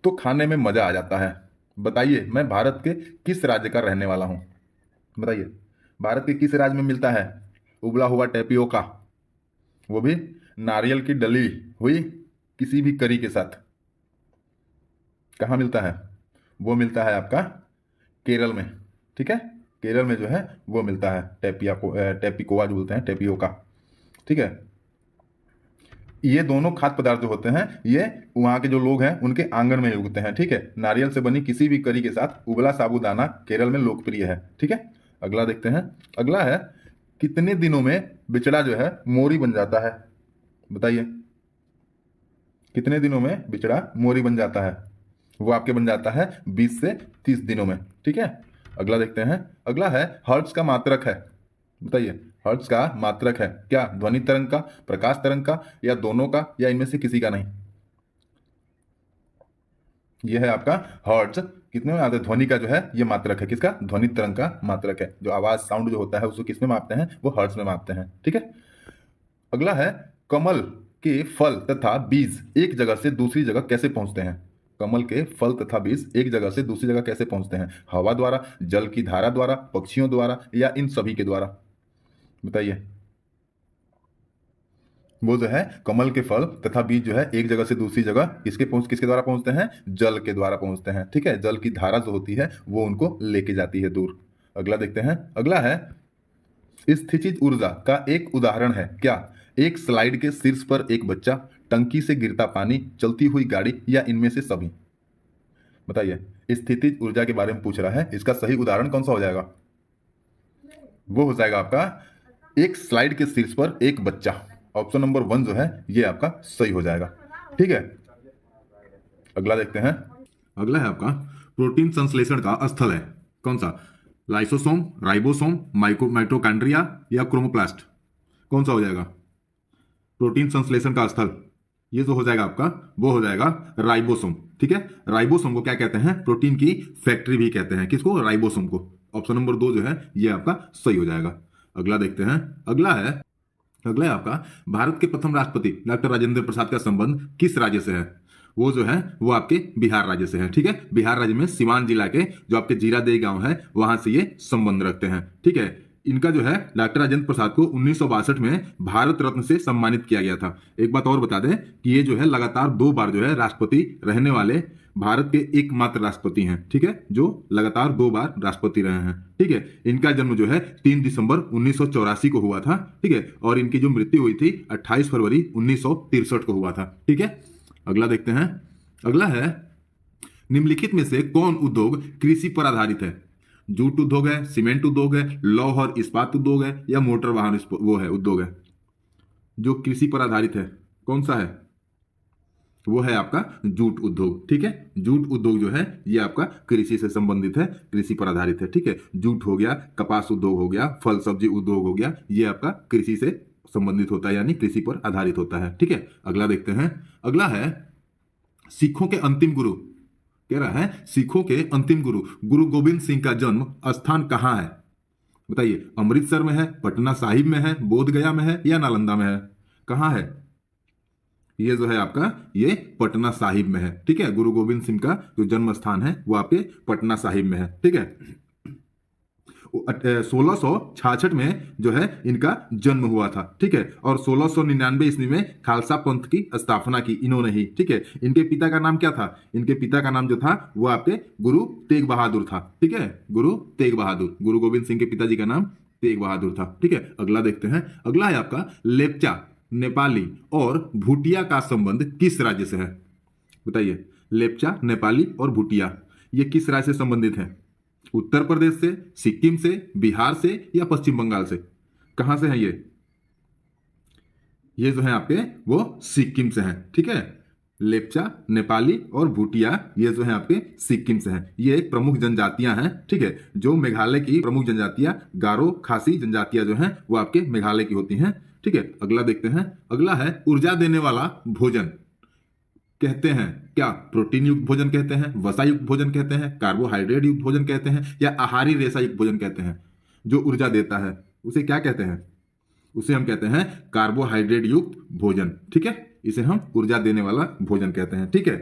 तो खाने में मजा आ जाता है, बताइए। मैं भारत के किस राज्य का रहने वाला हूं, बताइए। भारत के किस राज्य में मिलता है उबला हुआ टैपियोका, वो भी नारियल की डली हुई किसी भी करी के साथ, कहाँ मिलता है, वो मिलता है आपका केरल में। ठीक है, केरल में जो है वो मिलता है टैपिकोआ जो बोलते हैं, टैपियोका। ठीक है, ये दोनों खाद्य पदार्थ जो होते हैं ये वहाँ के जो लोग हैं उनके आंगन में उगते हैं। ठीक है, नारियल से बनी किसी भी करी के साथ उबला साबूदाना केरल में लोकप्रिय है। ठीक है, अगला देखते हैं, अगला है कितने दिनों में बिचड़ा जो है मोरी बन जाता है, बताइए। कितने दिनों में बिचड़ा मोरी बन जाता है, वो आपके बन जाता है 20 से 30 दिनों में। ठीक है, अगला देखते हैं, अगला है हर्ट्ज का मात्रक है, बताइए। हर्ट्ज का मात्रक है क्या, ध्वनि तरंग का, प्रकाश तरंग का या दोनों का या इनमें से किसी का नहीं, यह है आपका हर्ट्ज। कितने में आता है, ध्वनि का जो है ये मात्रक है, किसका, ध्वनि तरंग का मात्रक है। जो आवाज साउंड जो होता है उसको किसमें मापते हैं, वो हर्ट्ज में मापते हैं। ठीक है, अगला है कमल के फल तथा बीज एक जगह से दूसरी जगह कैसे पहुंचते हैं, कमल के फल तथा बीज एक जगह से दूसरी जगह कैसे पहुंचते हैं, हवा द्वारा, जल की धारा द्वारा, पक्षियों द्वारा या इन सभी के द्वारा, बताइए। वो जो है कमल के फल तथा बीज जो है एक जगह से दूसरी जगह किसके द्वारा पहुंचते हैं? जल के द्वारा पहुंचते हैं। ठीक है, जल की धारा जो होती है वो उनको लेके जाती है दूर। अगला देखते हैं। अगला है स्थितिज ऊर्जा का एक उदाहरण है क्या? एक स्लाइड के शीर्ष पर एक बच्चा, टंकी से गिरता पानी, चलती हुई गाड़ी, या इनमें से सभी? बताइए, स्थितिज ऊर्जा के बारे में पूछ रहा है, इसका सही उदाहरण कौन सा हो जाएगा? वो हो जाएगा आपका एक स्लाइड के शीर्ष पर एक बच्चा। ऑप्शन नंबर 1 जो है ये आपका सही हो जाएगा। ठीक है, अगला देखते हैं। अगला है आपका प्रोटीन संश्लेषण का स्थल है कौन सा? लाइसोसोम, राइबोसोम, माइटोकॉन्ड्रिया या क्रोमोप्लास्ट? कौन सा हो जाएगा प्रोटीन संश्लेषण का स्थल? ये जो हो जाएगा आपका वो हो जाएगा राइबोसोम। ठीक है, राइबोसोम को क्या कहते हैं? प्रोटीन की फैक्ट्री भी कहते हैं। किसको? राइबोसोम को। ऑप्शन नंबर 2 जो है ये आपका सही हो जाएगा। अगला देखते हैं। अगला है आपका भारत के प्रथम राष्ट्रपति डॉक्टर राजेंद्र प्रसाद का संबंध किस राज्य से है? वो जो है वो आपके बिहार राज्य से है। ठीक है, बिहार राज्य में सिवान जिला के जो आपके जीरादेई गांव है वहां से ये संबंध रखते हैं। ठीक है, इनका जो है डॉक्टर राजेंद्र प्रसाद को 1962 में भारत रत्न से सम्मानित किया गया था। एक बात और बता दें कि ये जो है लगातार 2 बार जो है राष्ट्रपति रहने वाले भारत के एकमात्र राष्ट्रपति हैं। ठीक है, जो लगातार 2 बार राष्ट्रपति रहे हैं। ठीक है, इनका जन्म जो है 3 दिसंबर 1984 को हुआ था। ठीक है, और इनकी जो मृत्यु हुई थी 28 फरवरी 1963 को हुआ था। ठीक है, अगला देखते हैं। अगला है निम्नलिखित में से कौन उद्योग कृषि पर आधारित है? जूट उद्योग है, सीमेंट उद्योग है, लौह और इस्पात उद्योग है, या मोटर वाहन वो है उद्योग है जो कृषि पर आधारित है? कौन सा है? वो है आपका जूट उद्योग। ठीक है, जूट उद्योग जो है ये आपका कृषि से संबंधित है, कृषि पर आधारित है। ठीक है, जूट हो गया, कपास उद्योग हो गया, फल सब्जी उद्योग हो गया, ये आपका कृषि से संबंधित होता है, यानी कृषि पर आधारित होता है। ठीक है, अगला देखते हैं। अगला है सिखों के अंतिम गुरु, कह रहा है सिखों के अंतिम गुरु गुरु गोविंद सिंह का जन्म स्थान कहां है? बताइए, अमृतसर में है, पटना साहिब में है, बोध गया में है, या नालंदा में है? कहां है? ये जो है आपका ये पटना साहिब में है। ठीक है, गुरु गोविंद सिंह का जो जन्म स्थान है वो आपके पटना साहिब में है। ठीक है, 1666 में जो है इनका जन्म हुआ था। ठीक है, और 1699 ईस्वी में खालसा पंथ की स्थापना की इन्होंने ही। ठीक है, इनके पिता का नाम क्या था? इनके पिता का नाम जो था वो आपके गुरु तेग बहादुर था। ठीक है, गुरु तेग बहादुर, गुरु गोविंद सिंह के पिताजी का नाम तेग बहादुर था। ठीक है, अगला देखते हैं। अगला है आपका लेप्चा, नेपाली और भूटिया का संबंध किस राज्य से है? बताइए, लेप्चा, नेपाली और भूटिया ये किस राज्य से संबंधित है? उत्तर प्रदेश से, सिक्किम से, बिहार से, या पश्चिम बंगाल से? कहां से है ये जो है आपके वो सिक्किम से हैं। ठीक है, लेप्चा, नेपाली और भूटिया ये जो है आपके सिक्किम से हैं। ये एक प्रमुख जनजातियां हैं। ठीक है, जो मेघालय की प्रमुख जनजातियां गारो खासी जनजातियां जो हैं वो आपके मेघालय की होती हैं। ठीक है, अगला देखते हैं। अगला है ऊर्जा देने वाला भोजन कहते हैं क्या? प्रोटीन युक्त भोजन कहते हैं, वसा युक्त भोजन कहते हैं, कार्बोहाइड्रेट युक्त भोजन कहते हैं, या आहारी रेशा युक्त भोजन कहते हैं? जो ऊर्जा देता है उसे क्या कहते हैं? उसे हम कहते हैं कार्बोहाइड्रेट युक्त भोजन। ठीक है, इसे हम ऊर्जा देने वाला भोजन कहते हैं। ठीक है,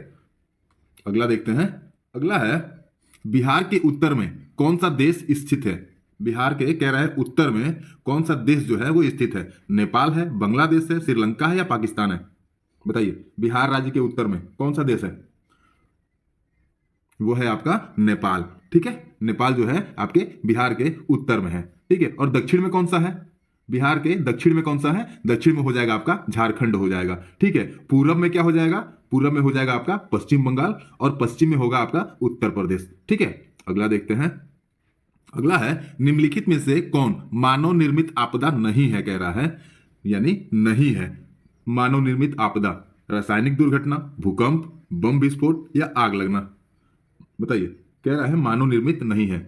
अगला देखते हैं। अगला है बिहार के उत्तर में कौन सा देश स्थित है? बिहार के कह रहा है उत्तर में कौन सा देश जो है वो स्थित है? नेपाल है, बांग्लादेश है, श्रीलंका है, या पाकिस्तान है? बताइए, बिहार राज्य के उत्तर में कौन सा देश है? वो है आपका नेपाल। ठीक है, नेपाल जो है आपके बिहार के उत्तर में है। ठीक है, और दक्षिण में कौन सा है? बिहार के दक्षिण में कौन सा है? दक्षिण में हो जाएगा आपका झारखंड हो जाएगा। ठीक है, पूरब में क्या हो जाएगा? पूरब में हो जाएगा आपका पश्चिम बंगाल, और पश्चिम में होगा आपका उत्तर प्रदेश। ठीक है, अगला देखते हैं। अगला है निम्नलिखित में से कौन मानव निर्मित आपदा नहीं है? कह रहा है यानी नहीं है मानव निर्मित आपदा। रासायनिक दुर्घटना, भूकंप, बम विस्फोट, या आग लगना? बताइए, कह रहा है मानव निर्मित नहीं है।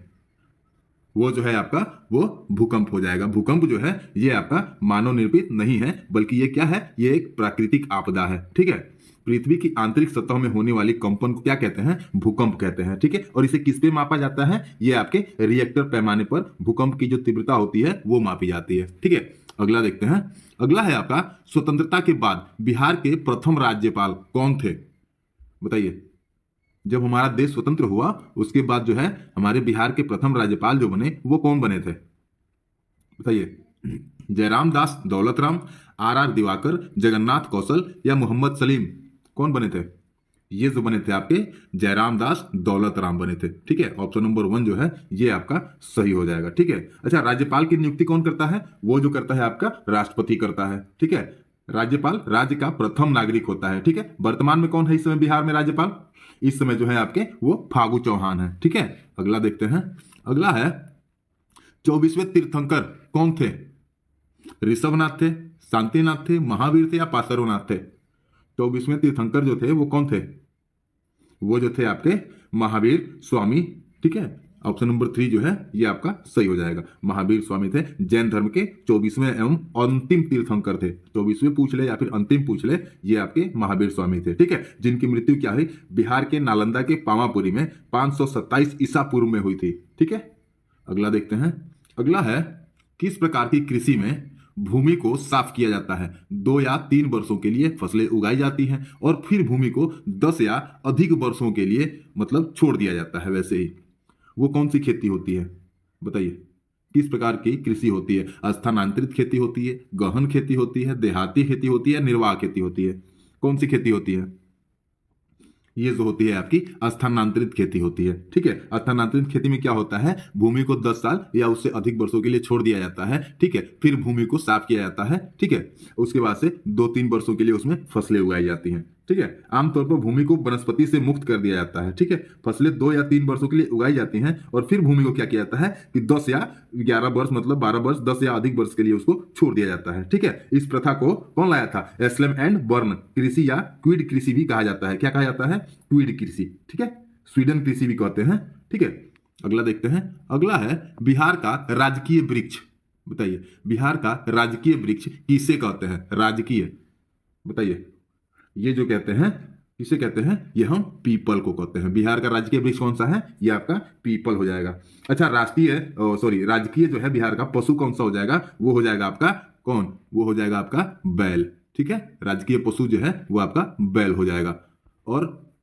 वो जो है आपका वो भूकंप हो जाएगा। भूकंप जो है ये आपका मानव निर्मित नहीं है, बल्कि ये क्या है? ये एक प्राकृतिक आपदा है। ठीक है, पृथ्वी की आंतरिक सतह में होने वाली कंपन को क्या कहते हैं? भूकंप कहते हैं। ठीक है, और इसे किस पे मापा जाता है? ये आपके रिएक्टर पैमाने पर भूकंप की जो तीव्रता होती है वो मापी जाती है। ठीक है, अगला देखते हैं। अगला है आपका स्वतंत्रता के बाद बिहार के प्रथम राज्यपाल कौन थे? बताइए, जब हमारा देश स्वतंत्र हुआ उसके बाद जो है हमारे बिहार के प्रथम राज्यपाल जो बने वो कौन बने थे? बताइए, जयराम दास दौलत राम, आर दिवाकर, जगन्नाथ कौशल या मोहम्मद सलीम, कौन बने थे? ये जो बने थे आपके जयराम दास दौलत राम बने थे। ठीक है, ऑप्शन नंबर 1 जो है ये आपका सही हो जाएगा। ठीक है, अच्छा राज्यपाल की नियुक्ति कौन करता है? वो जो करता है आपका राष्ट्रपति करता है। ठीक है, राज्यपाल राज्य का प्रथम नागरिक होता है। ठीक है, वर्तमान में कौन है इस समय बिहार में राज्यपाल? इस समय जो है आपके वो फागू चौहान है। ठीक है, अगला देखते हैं। अगला है 24वें तीर्थंकर कौन थे? ऋषभनाथ थे, शांतिनाथ थे, महावीर थे या पार्श्वनाथ थे? 24वें तीर्थंकर जो थे वो कौन थे? वो जो थे आपके महावीर स्वामी। ठीक है, ऑप्शन नंबर 3 जो है ये आपका सही हो जाएगा। महावीर स्वामी थे, जैन धर्म के 24वें एवं अंतिम तीर्थंकर थे। 24वें पूछ ले या फिर अंतिम पूछ ले, ये आपके महावीर स्वामी थे। ठीक है, जिनकी मृत्यु क्या हुई? बिहार के नालंदा के पावापुरी में 527 ईसा पूर्व में हुई थी। ठीक है, अगला देखते हैं। अगला है किस प्रकार की कृषि में भूमि को साफ किया जाता है? 2 या 3 वर्षों के लिए फसलें उगाई जाती हैं और फिर भूमि को 10 या अधिक वर्षों के लिए मतलब छोड़ दिया जाता है। वैसे ही वो कौन सी खेती होती है बताइए? किस प्रकार की कृषि होती है? स्थानांतरित खेती होती है, गहन खेती होती है, देहाती खेती होती है, निर्वाह खेती होती है? कौन सी खेती होती है? ये जो होती है आपकी स्थानांतरित खेती होती है। ठीक है, स्थानांतरित खेती में क्या होता है? भूमि को 10 साल या उससे अधिक वर्षों के लिए छोड़ दिया जाता है। ठीक है, फिर भूमि को साफ किया जाता है। ठीक है, उसके बाद से 2-3 वर्षों के लिए उसमें फसलें उगाई जाती हैं। ठीक है, आमतौर पर भूमि को वनस्पति से मुक्त कर दिया जाता है। ठीक है, फसलें 2 या 3 वर्षों के लिए उगाई जाती हैं और फिर भूमि को क्या किया जाता है कि 10 या 11 वर्ष मतलब 12 वर्ष 10 या अधिक वर्ष के लिए उसको छोड़ दिया जाता है। ठीक है, इस प्रथा को कौन लाया था? एस्लम एंड बर्न कृषि या क्विड कृषि भी कहा जाता है। क्या कहा जाता है? क्विड कृषि। ठीक है, स्वीडन कृषि भी कहते हैं। ठीक है, अगला देखते हैं। अगला है बिहार का राजकीय वृक्ष। बताइए, बिहार का राजकीय वृक्ष किसे कहते हैं? राजकीय, बताइए। ये जो कहते हैं किसे कहते हैं? ये हम पीपल को कहते हैं। बिहार का राजकीय वृक्ष कौन सा है? ये आपका पीपल हो जाएगा। अच्छा, राजकीय जो है बिहार का पशु कौन सा हो जाएगा? वो हो जाएगा आपका कौन? वो हो जाएगा आपका बैल। ठीक है, राजकीय पशु जो है वो आपका बैल हो जाएगा। और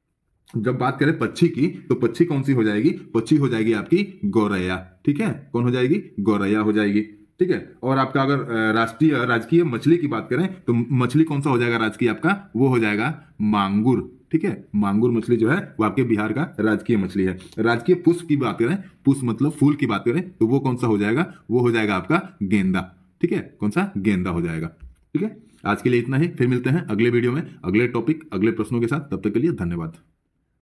जब बात करें पक्षी की, तो पक्षी कौन सी हो जाएगी? पक्षी हो जाएगी आपकी गौरैया। ठीक है, कौन हो जाएगी? गौरैया हो जाएगी। ठीक है, और आपका अगर राजकीय मछली की बात करें तो मछली कौन सा हो जाएगा राजकीय आपका? वो हो जाएगा मांगुर। ठीक है, मांगुर मछली जो है वो आपके बिहार का राजकीय मछली है। राजकीय पुष्प की बात करें, पुष्प मतलब फूल की बात करें, तो वो कौन सा हो जाएगा? वो हो जाएगा आपका गेंदा। ठीक है, कौन सा? गेंदा हो जाएगा। ठीक है, आज के लिए इतना ही। फिर मिलते हैं अगले वीडियो में अगले टॉपिक अगले प्रश्नों के साथ। तब तक के लिए धन्यवाद।